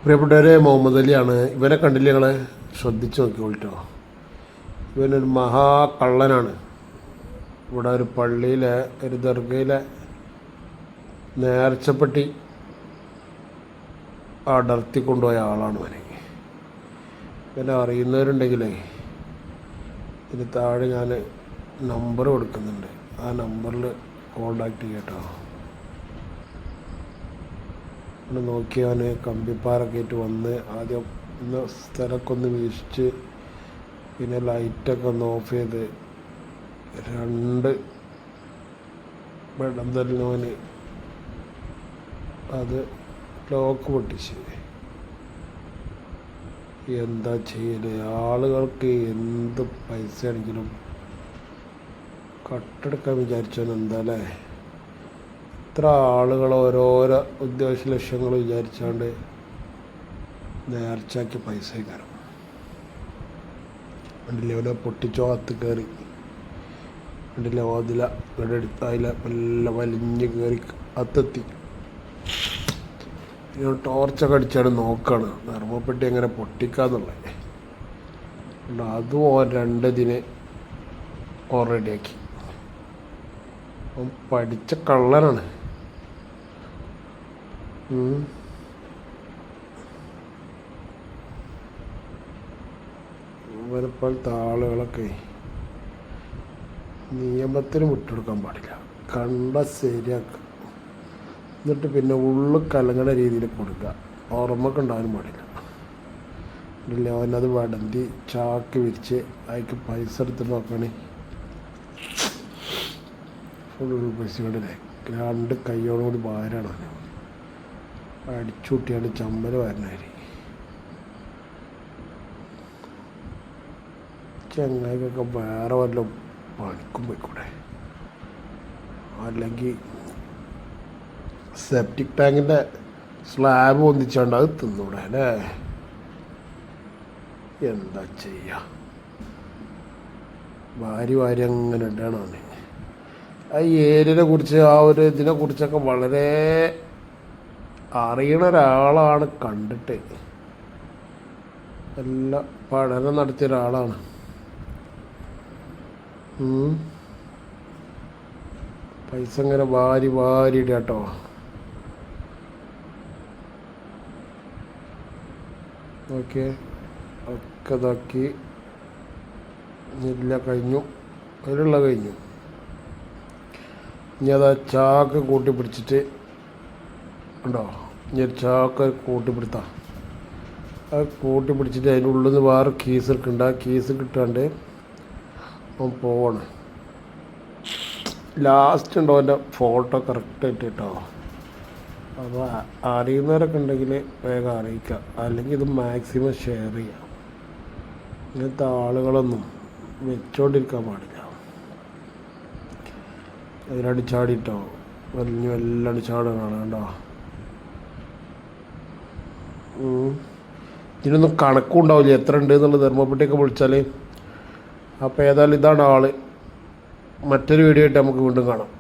പ്രിയപ്പെട്ടവരെ, മുഹമ്മദ് അലിയാണ്. ഇവനെ കണ്ടില്ല, ഞങ്ങൾ ശ്രദ്ധിച്ച് നോക്കിക്കോട്ടോ. ഇവനൊരു മഹാകള്ളനാണ്. ഇവിടെ ഒരു പള്ളിയിലെ ഒരു ദർഗയിലെ നേർച്ചപ്പെട്ടി അടർത്തി കൊണ്ടുപോയ ആളാണ് ഇവനെ. ഇവനെ അറിയുന്നവരുണ്ടെങ്കിലേ ഇതിന് താഴെ ഞാൻ നമ്പർ കൊടുക്കുന്നുണ്ട്. ആ നമ്പറിൽ കോണ്ടാക്ട് ചെയ്യട്ടോ. ഒന്ന് നോക്കിയവൻ കമ്പിപ്പാറൊക്കെ ആയിട്ട് വന്ന് ആദ്യം ഒന്ന് സ്ഥലമൊക്കെ ഒന്ന് വീക്ഷിച്ച്, പിന്നെ ലൈറ്റൊക്കെ ഒന്ന് ഓഫ് ചെയ്ത് 2 വെള്ളം തരുന്നവന് അത് ലോക്ക് പൊട്ടിച്ച്. എന്താ ചെയ്യല്? ആളുകൾക്ക് എന്ത് പൈസ ആണെങ്കിലും കട്ടെടുക്കാൻ വിചാരിച്ചവൻ എന്താ അല്ലേ? ഇത്ര ആളുകൾ ഓരോരോ ഉദ്ദേശ ലക്ഷ്യങ്ങൾ വിചാരിച്ചാണ്ട് നേർച്ചയാക്കി പൈസ കയറും. കണ്ടില്ലേ, അവനെ പൊട്ടിച്ചോ അകത്ത് കയറി. കണ്ടില്ലേ, ഓതില ഇവിടെ എടുത്തായില്ല, എല്ലാം വലിഞ്ഞ് കയറി അത്തെത്തി. ടോർച്ചൊക്കെ അടിച്ചാണ് നോക്കാണ് ധർമ്മപ്പെട്ടി എങ്ങനെ പൊട്ടിക്കാന്നുള്ളത്. അതും 2 ദിനെ റെഡിയാക്കി. അവൻ പഠിച്ച കള്ളനാണ്. ഇവരെപ്പോലത്തെ ആളുകളൊക്കെ നിയമത്തിന് വിട്ടുകൊടുക്കാൻ പാടില്ല. കണ്ട ശരിയാക്കുക, എന്നിട്ട് പിന്നെ ഉള്ളു കലങ്ങണ രീതിയിൽ കൊടുക്കുക. ഓർമ്മക്ക് ഉണ്ടാകാനും പാടില്ല. ഇല്ല, അവനത് വടന്തി ചാക്ക് വിരിച്ച് അതിക്ക് പൈസ എടുത്തിട്ട് നോക്കണേ. ഫുൾ പൈസ കൊണ്ടില്ലേ 2 കൈയോടുകൂടി ഭാരാണ്. അടിച്ചുകൂട്ടിയാണ് ചമ്മൽ വാരനായി. ചങ്ങായിക്കൊക്കെ വേറെ വല്ലതും പണിക്കും പോയിക്കൂടെ? അല്ലെങ്കിൽ സെപ്റ്റിക് ടാങ്കിൻ്റെ സ്ലാബ് പൊന്തിച്ചാണ്ട് അത് തിന്നൂടെ അല്ലേ? എന്താ ചെയ്യുക? വാരി അങ്ങനെ ഇടണമാണ്. ആ ഏരിയനെ കുറിച്ച്, ആ ഒരു ഇതിനെക്കുറിച്ചൊക്കെ വളരെ അറിയണ ഒരാളാണ്. കണ്ടിട്ട് എല്ലാം പഠനം നടത്തിയ ഒരാളാണ്. പൈസ ഇങ്ങനെ വാരി ഇടുക കേട്ടോ. ഓക്കെ, ഒക്കെ ഇതാക്കി ഇല്ല, കഴിഞ്ഞു. അതിലുള്ള കഴിഞ്ഞു. ഇനി അത് ചാക്ക് കൂട്ടി പിടിച്ചിട്ട് ഉണ്ടോ, ഇനി ചാക്ക് കൂട്ടി പിടുത്താം. അത് കൂട്ടി പിടിച്ചിട്ട് അതിൻ്റെ ഉള്ളിൽ നിന്ന് വേറെ കീസ് എടുക്കണ്ട. കീസ് കിട്ടാണ്ട് അവൻ പോവാണ്. ലാസ്റ്റ് ഉണ്ടോ എൻ്റെ ഫോട്ടോ കറക്റ്റായിട്ട് കേട്ടോ. അപ്പോൾ അറിയുന്നവരൊക്കെ ഉണ്ടെങ്കിൽ വേഗം അറിയിക്കുക, അല്ലെങ്കിൽ ഇത് മാക്സിമം ഷെയർ ചെയ്യാം. ഇങ്ങനത്തെ ആളുകളൊന്നും വെച്ചോണ്ടിരിക്കാൻ പാടില്ല. അതിലടിച്ചാടിട്ടോ വലിയ എല്ലാം അടിച്ചാടാനാണ് കേട്ടോ. ഇതിനൊന്നും കണക്കും ഉണ്ടാവില്ല എത്ര ഉണ്ട് എന്നുള്ളത്. ധർമ്മപ്പെട്ടിയൊക്കെ വിളിച്ചാൽ. അപ്പോൾ ഏതായാലും ഇതാണ് ആള്. മറ്റൊരു വീഡിയോ ആയിട്ട് നമുക്ക് വീണ്ടും കാണാം.